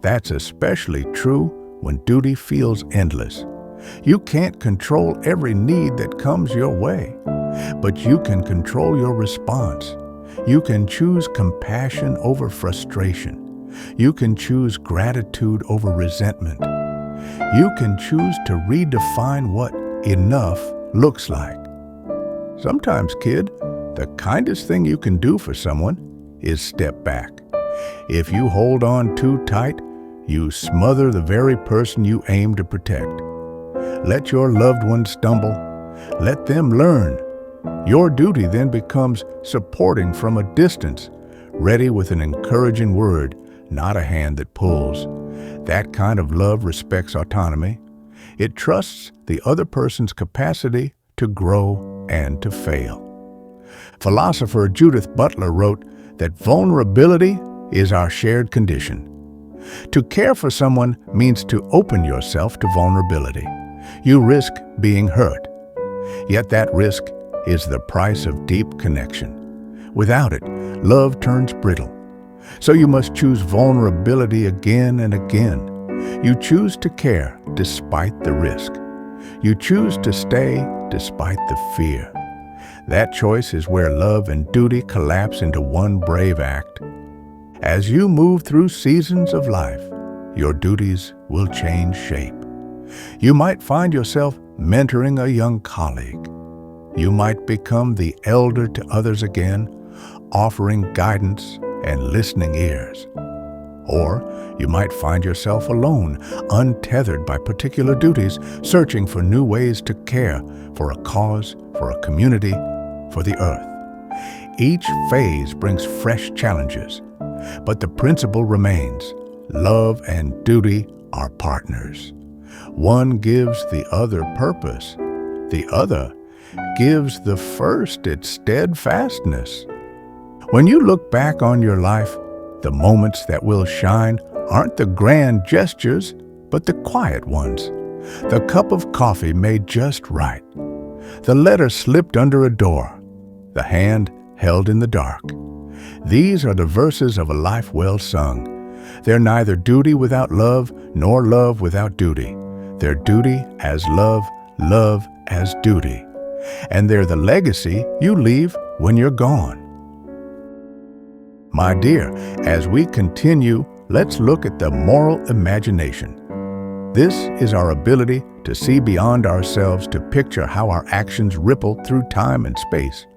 That's especially true when duty feels endless. You can't control every need that comes your way, but you can control your response. You can choose compassion over frustration. You can choose gratitude over resentment. You can choose to redefine what enough looks like. Sometimes, kid, the kindest thing you can do for someone is step back. If you hold on too tight, you smother the very person you aim to protect. Let your loved ones stumble. Let them learn. Your duty then becomes supporting from a distance, ready with an encouraging word, not a hand that pulls. That kind of love respects autonomy. It trusts the other person's capacity to grow and to fail. Philosopher Judith Butler wrote that vulnerability is our shared condition. To care for someone means to open yourself to vulnerability. You risk being hurt. Yet that risk is the price of deep connection. Without it, love turns brittle. So you must choose vulnerability again and again. You choose to care despite the risk. You choose to stay despite the fear. That choice is where love and duty collapse into one brave act. As you move through seasons of life, your duties will change shape. You might find yourself mentoring a young colleague. You might become the elder to others again, offering guidance and listening ears. Or you might find yourself alone, untethered by particular duties, searching for new ways to care for a cause, for a community, for the earth. Each phase brings fresh challenges, but the principle remains: love and duty are partners. One gives the other purpose. The other gives the first its steadfastness. When you look back on your life, the moments that will shine aren't the grand gestures, but the quiet ones. The cup of coffee made just right. The letter slipped under a door. The hand held in the dark. These are the verses of a life well sung. They're neither duty without love, nor love without duty. They're duty as love, love as duty. And they're the legacy you leave when you're gone. My dear, as we continue, let's look at the moral imagination. This is our ability to see beyond ourselves, to picture how our actions ripple through time and space.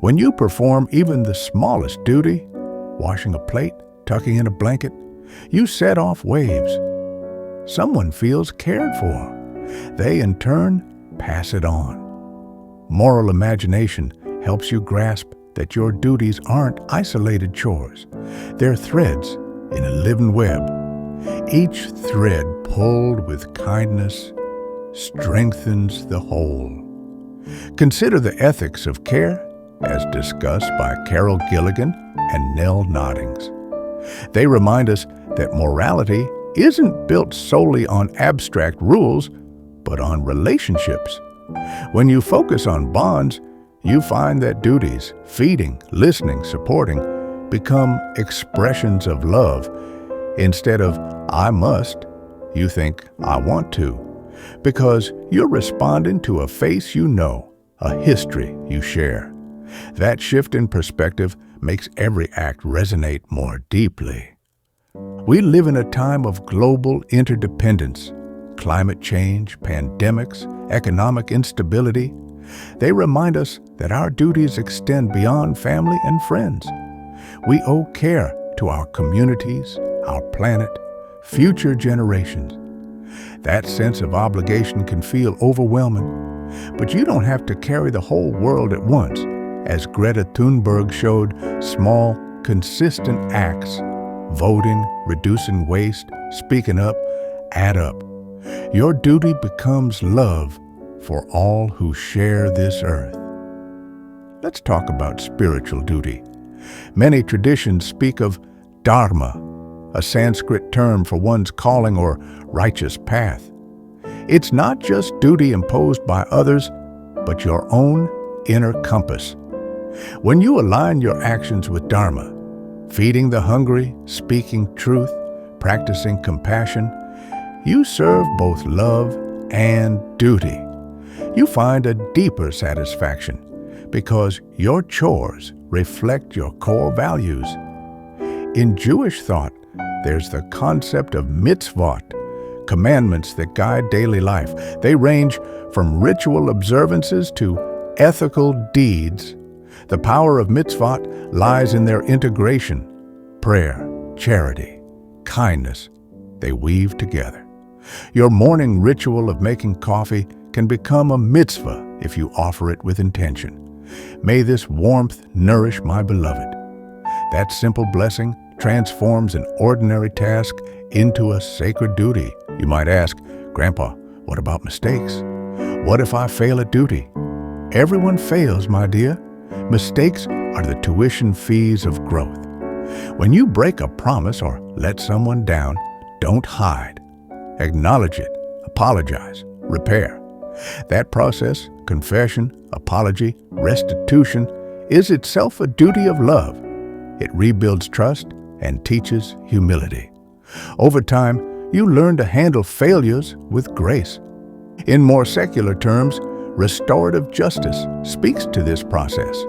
When you perform even the smallest duty, washing a plate, tucking in a blanket, you set off waves. Someone feels cared for. They, in turn, pass it on. Moral imagination helps you grasp that your duties aren't isolated chores. They're threads in a living web. Each thread pulled with kindness strengthens the whole. Consider the ethics of care as discussed by Carol Gilligan and Nell Noddings. They remind us that morality isn't built solely on abstract rules, but on relationships. When you focus on bonds, you find that duties, feeding, listening, supporting, become expressions of love. Instead of "I must," you think "I want to," because you're responding to a face you know, a history you share. That shift in perspective makes every act resonate more deeply. We live in a time of global interdependence. Climate change, pandemics, economic instability, they remind us that our duties extend beyond family and friends. We owe care to our communities, our planet, future generations. That sense of obligation can feel overwhelming, but you don't have to carry the whole world at once. As Greta Thunberg showed, small, consistent acts, voting, reducing waste, speaking up, add up. Your duty becomes love for all who share this earth. Let's talk about spiritual duty. Many traditions speak of dharma, a Sanskrit term for one's calling or righteous path. It's not just duty imposed by others, but your own inner compass. When you align your actions with dharma, feeding the hungry, speaking truth, practicing compassion, you serve both love and duty. You find a deeper satisfaction because your chores reflect your core values. In Jewish thought, there's the concept of mitzvot, commandments that guide daily life. They range from ritual observances to ethical deeds. The power of mitzvot lies in their integration. Prayer, charity, kindness, they weave together. Your morning ritual of making coffee can become a mitzvah if you offer it with intention. May this warmth nourish my beloved. That simple blessing transforms an ordinary task into a sacred duty. You might ask, Grandpa, what about mistakes? What if I fail at duty? Everyone fails, my dear. Mistakes are the tuition fees of growth. When you break a promise or let someone down, don't hide. Acknowledge it, apologize, repair. That process, confession, apology, restitution, is itself a duty of love. It rebuilds trust and teaches humility. Over time, you learn to handle failures with grace. In more secular terms, restorative justice speaks to this process.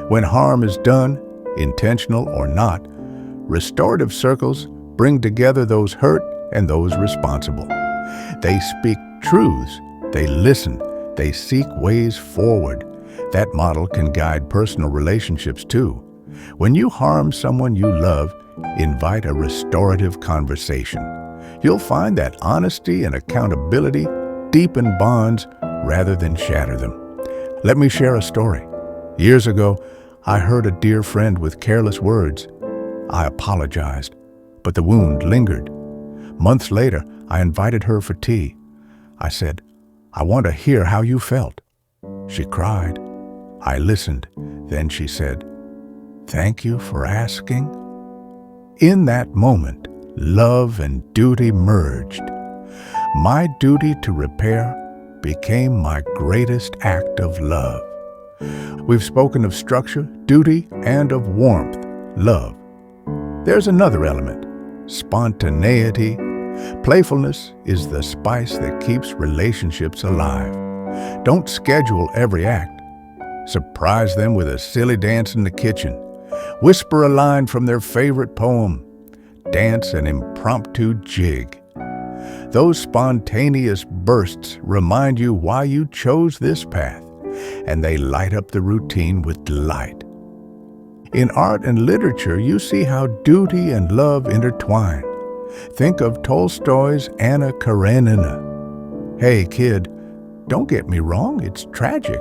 When harm is done, intentional or not, restorative circles bring together those hurt and those responsible. They speak truths, they listen, they seek ways forward. That model can guide personal relationships too. When you harm someone you love, invite a restorative conversation. You'll find that honesty and accountability deepen bonds rather than shatter them. Let me share a story. Years ago, I hurt a dear friend with careless words. I apologized, but the wound lingered. Months later, I invited her for tea. I said, I want to hear how you felt. She cried. I listened. Then she said, Thank you for asking. In that moment, love and duty merged. My duty to repair became my greatest act of love. We've spoken of structure, duty, and of warmth, love. There's another element, spontaneity. Playfulness is the spice that keeps relationships alive. Don't schedule every act. Surprise them with a silly dance in the kitchen. Whisper a line from their favorite poem. Dance an impromptu jig. Those spontaneous bursts remind you why you chose this path, and they light up the routine with delight. In art and literature, you see how duty and love intertwine. Think of Tolstoy's Anna Karenina. Hey, kid, don't get me wrong, it's tragic.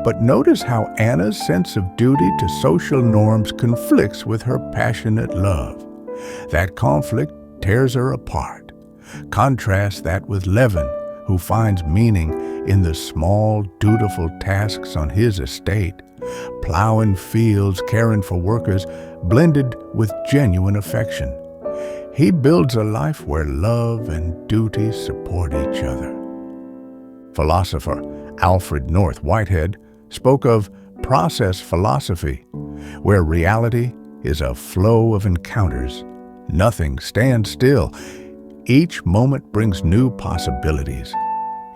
But notice how Anna's sense of duty to social norms conflicts with her passionate love. That conflict tears her apart. Contrast that with Levin, who finds meaning in the small, dutiful tasks on his estate, plowing fields, caring for workers, blended with genuine affection. He builds a life where love and duty support each other. Philosopher Alfred North Whitehead spoke of process philosophy, where reality is a flow of encounters. Nothing stands still. Each moment brings new possibilities.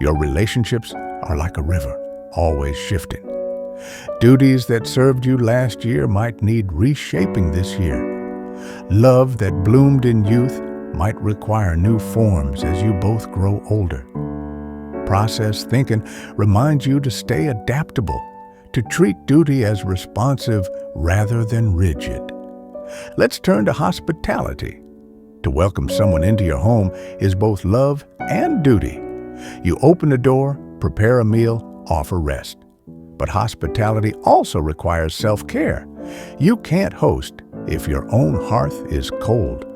Your relationships are like a river, always shifting. Duties that served you last year might need reshaping this year. Love that bloomed in youth might require new forms as you both grow older. process thinking reminds you to stay adaptable, to treat duty as responsive rather than rigid. Let's turn to hospitality. To welcome someone into your home is both love and duty. You open the door, prepare a meal, offer rest. But hospitality also requires self-care. You can't host if your own hearth is cold.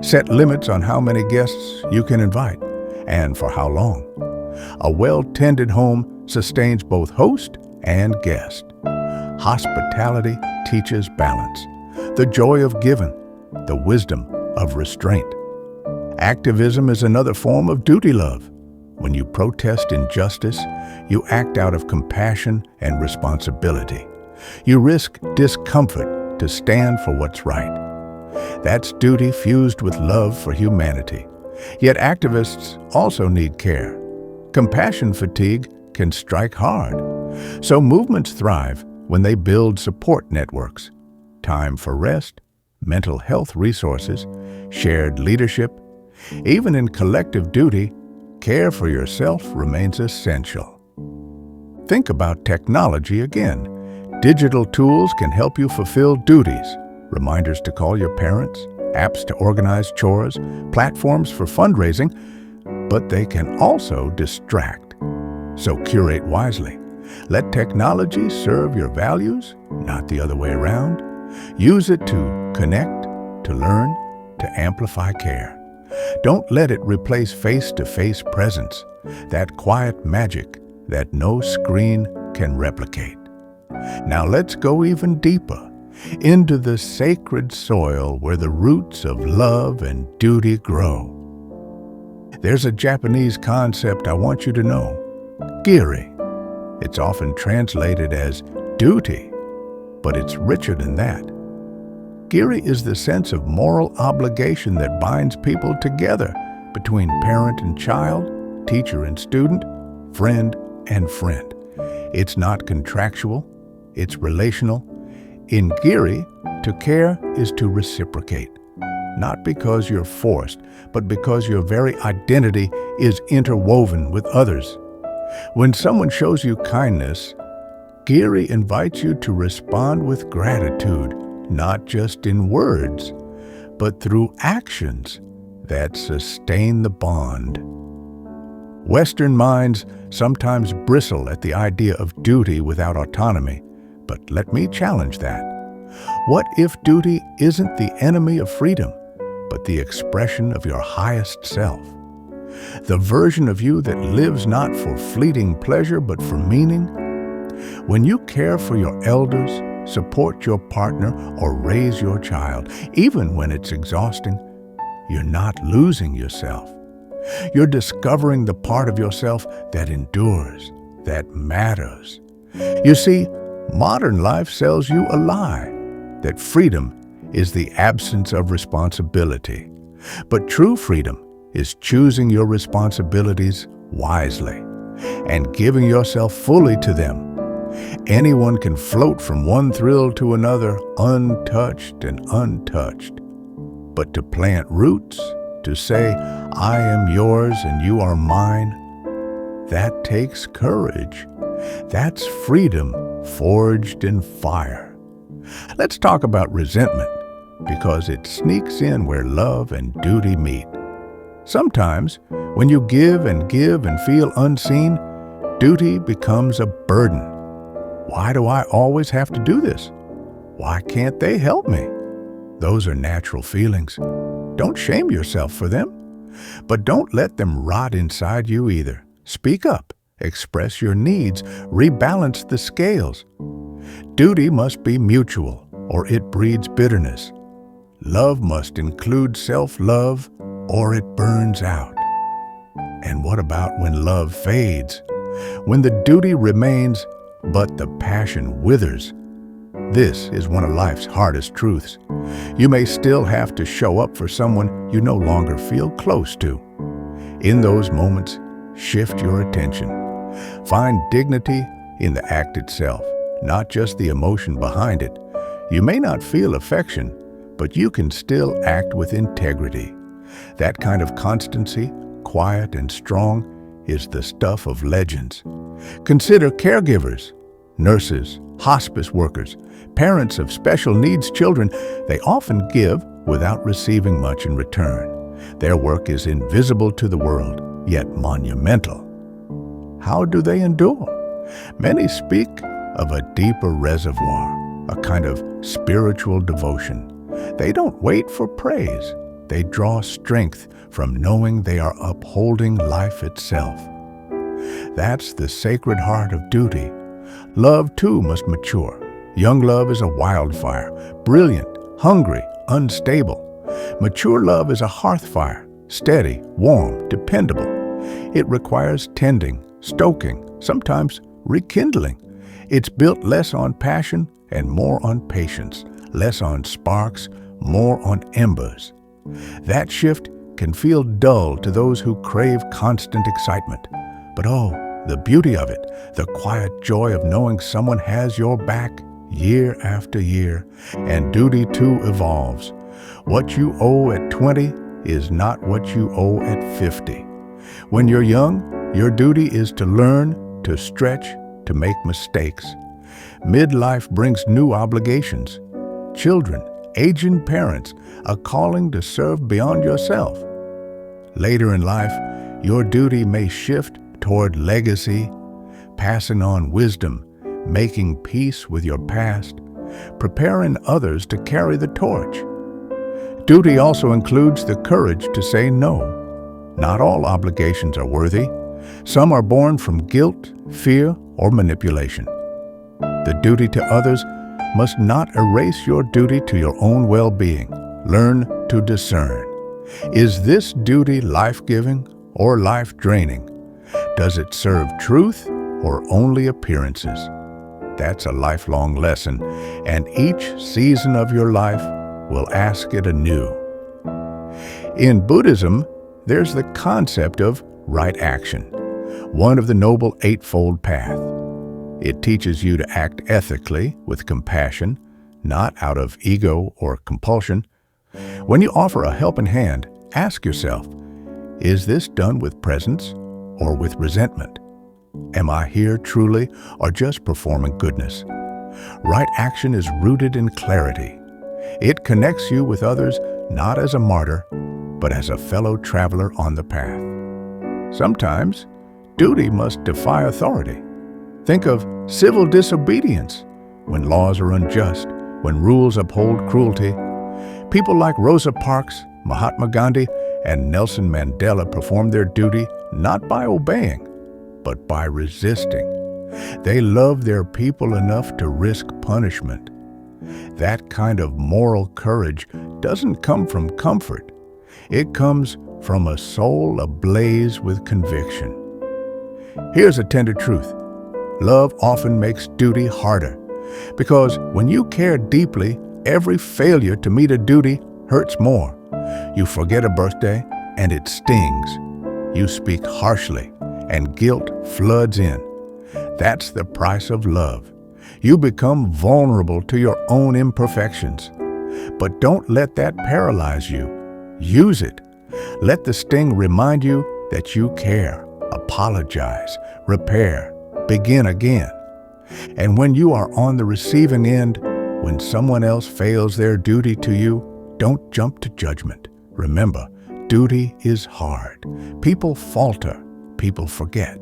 Set limits on how many guests you can invite and for how long. A well-tended home sustains both host and guest. Hospitality teaches balance, the joy of giving, the wisdom of restraint. Activism is another form of duty love. When you protest injustice, you act out of compassion and responsibility. You risk discomfort to stand for what's right. That's duty fused with love for humanity. Yet activists also need care. Compassion fatigue can strike hard. So movements thrive when they build support networks. Time for rest, mental health resources, shared leadership. Even in collective duty, care for yourself remains essential. Think about technology again. Digital tools can help you fulfill duties. Reminders to call your parents, apps to organize chores, platforms for fundraising, but they can also distract. So curate wisely. Let technology serve your values, not the other way around. Use it to connect, to learn, to amplify care. Don't let it replace face-to-face presence, that quiet magic that no screen can replicate. Now let's go even deeper, into the sacred soil where the roots of love and duty grow. There's a Japanese concept I want you to know, giri. It's often translated as duty, but it's richer than that. Giri is the sense of moral obligation that binds people together between parent and child, teacher and student, friend and friend. It's not contractual, it's relational. In giri, to care is to reciprocate, not because you're forced, but because your very identity is interwoven with others. When someone shows you kindness, giri invites you to respond with gratitude, not just in words, but through actions that sustain the bond. Western minds sometimes bristle at the idea of duty without autonomy, but let me challenge that. What if duty isn't the enemy of freedom, but the expression of your highest self? The version of you that lives not for fleeting pleasure, but for meaning? When you care for your elders, support your partner, or raise your child, even when it's exhausting, you're not losing yourself. You're discovering the part of yourself that endures, that matters. You see, modern life sells you a lie, that freedom is the absence of responsibility. But true freedom is choosing your responsibilities wisely and giving yourself fully to them. Anyone can float from one thrill to another, untouched and untouched. But to plant roots, to say, I am yours and you are mine, that takes courage. That's freedom forged in fire. Let's talk about resentment, because it sneaks in where love and duty meet. Sometimes, when you give and feel unseen, duty becomes a burden. Why do I always have to do this? Why can't they help me? Those are natural feelings. Don't shame yourself for them. But don't let them rot inside you either. Speak up, express your needs, rebalance the scales. Duty must be mutual, or it breeds bitterness. Love must include self-love, or it burns out. And what about when love fades? When the duty remains, but the passion withers? This is one of life's hardest truths. You may still have to show up for someone you no longer feel close to. In those moments, shift your attention. Find dignity in the act itself, not just the emotion behind it. You may not feel affection, but you can still act with integrity. That kind of constancy, quiet and strong, is the stuff of legends. Consider caregivers, nurses, hospice workers, parents of special needs children. They often give without receiving much in return. Their work is invisible to the world, yet monumental. How do they endure? Many speak of a deeper reservoir, a kind of spiritual devotion. They don't wait for praise. They draw strength from knowing they are upholding life itself. That's the sacred heart of duty. Love, too, must mature. Young love is a wildfire, brilliant, hungry, unstable. Mature love is a hearth fire, steady, warm, dependable. It requires tending, stoking, sometimes rekindling. It's built less on passion and more on patience, less on sparks, more on embers. That shift can feel dull to those who crave constant excitement. But oh, the beauty of it, the quiet joy of knowing someone has your back year after year, and duty too evolves. What you owe at 20 is not what you owe at 50. When you're young, your duty is to learn, to stretch, to make mistakes. Midlife brings new obligations. Children, aging parents, a calling to serve beyond yourself. Later in life, your duty may shift toward legacy, passing on wisdom, making peace with your past, preparing others to carry the torch. Duty also includes the courage to say no. Not all obligations are worthy. Some are born from guilt, fear, or manipulation. The duty to others must not erase your duty to your own well-being. Learn to discern. Is this duty life-giving or life-draining? Does it serve truth or only appearances? That's a lifelong lesson, and each season of your life will ask it anew. In Buddhism, there's the concept of right action, one of the Noble Eightfold Path. It teaches you to act ethically with compassion, not out of ego or compulsion. When you offer a helping hand, ask yourself, is this done with presence or with resentment? Am I here truly or just performing goodness? Right action is rooted in clarity. It connects you with others not as a martyr, but as a fellow traveler on the path. Sometimes, duty must defy authority. Think of civil disobedience, when laws are unjust, when rules uphold cruelty. People like Rosa Parks, Mahatma Gandhi, and Nelson Mandela performed their duty not by obeying, but by resisting. They loved their people enough to risk punishment. That kind of moral courage doesn't come from comfort. It comes from a soul ablaze with conviction. Here's a tender truth. Love often makes duty harder, because when you care deeply, every failure to meet a duty hurts more. You forget a birthday, and it stings. You speak harshly, and guilt floods in. That's the price of love. You become vulnerable to your own imperfections. But don't let that paralyze you. Use it. Let the sting remind you that you care. Apologize, repair, begin again. And when you are on the receiving end, when someone else fails their duty to you, don't jump to judgment. Remember, duty is hard. People falter. People forget.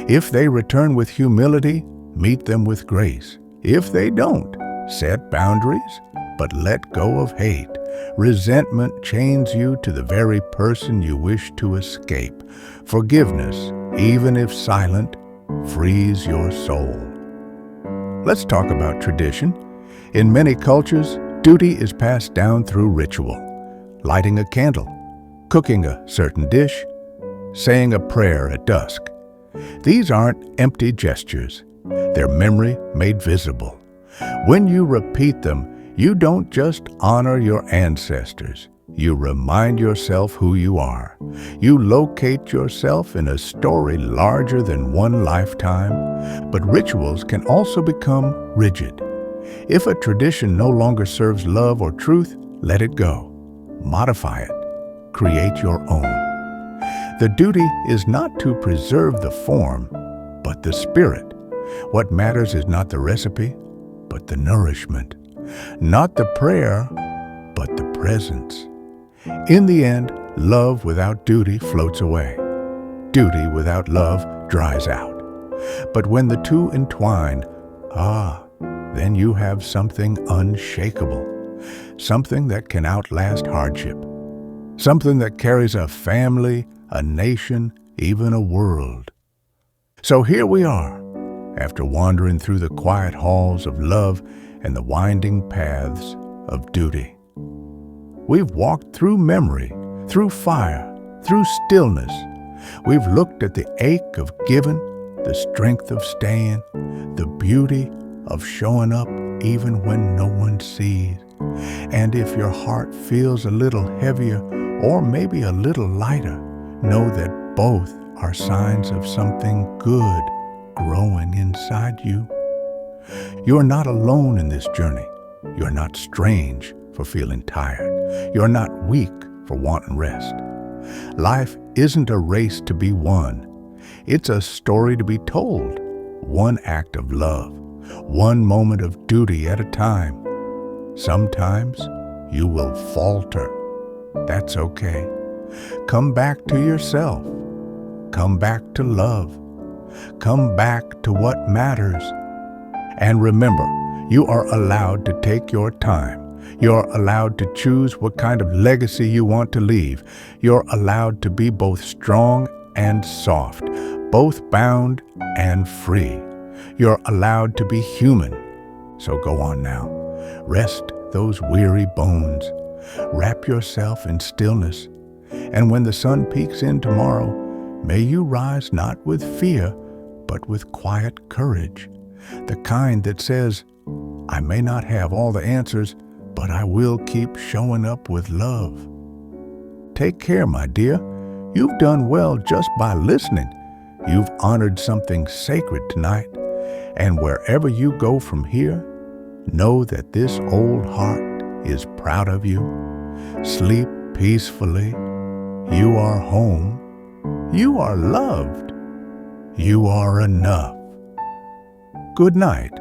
If they return with humility, meet them with grace. If they don't, set boundaries, but let go of hate. Resentment chains you to the very person you wish to escape. Forgiveness, even if silent, frees your soul. Let's talk about tradition. In many cultures, duty is passed down through ritual. Lighting a candle, cooking a certain dish, saying a prayer at dusk. These aren't empty gestures. They're memory made visible. When you repeat them, you don't just honor your ancestors. You remind yourself who you are. You locate yourself in a story larger than one lifetime. But rituals can also become rigid. If a tradition no longer serves love or truth, let it go. Modify it. Create your own. The duty is not to preserve the form, but the spirit. What matters is not the recipe, but the nourishment. Not the prayer, but the presence. In the end, love without duty floats away. Duty without love dries out. But when the two entwine, then you have something unshakable. Something that can outlast hardship. Something that carries a family, a nation, even a world. So here we are, after wandering through the quiet halls of love and the winding paths of duty. We've walked through memory, through fire, through stillness. We've looked at the ache of giving, the strength of staying, the beauty of showing up even when no one sees. And if your heart feels a little heavier or maybe a little lighter, know that both are signs of something good growing inside you. You're not alone in this journey. You're not strange for feeling tired. You're not weak for wanting rest. Life isn't a race to be won. It's a story to be told. One act of love, one moment of duty at a time. Sometimes you will falter. That's okay. Come back to yourself. Come back to love. Come back to what matters. And remember, you are allowed to take your time. You're allowed to choose what kind of legacy you want to leave. You're allowed to be both strong and soft, both bound and free. You're allowed to be human. So go on now. Rest those weary bones. Wrap yourself in stillness. And when the sun peeks in tomorrow, may you rise not with fear, but with quiet courage. The kind that says, I may not have all the answers, but I will keep showing up with love. Take care, my dear. You've done well just by listening. You've honored something sacred tonight. And wherever you go from here, know that this old heart is proud of you. Sleep peacefully. You are home. You are loved. You are enough. Good night.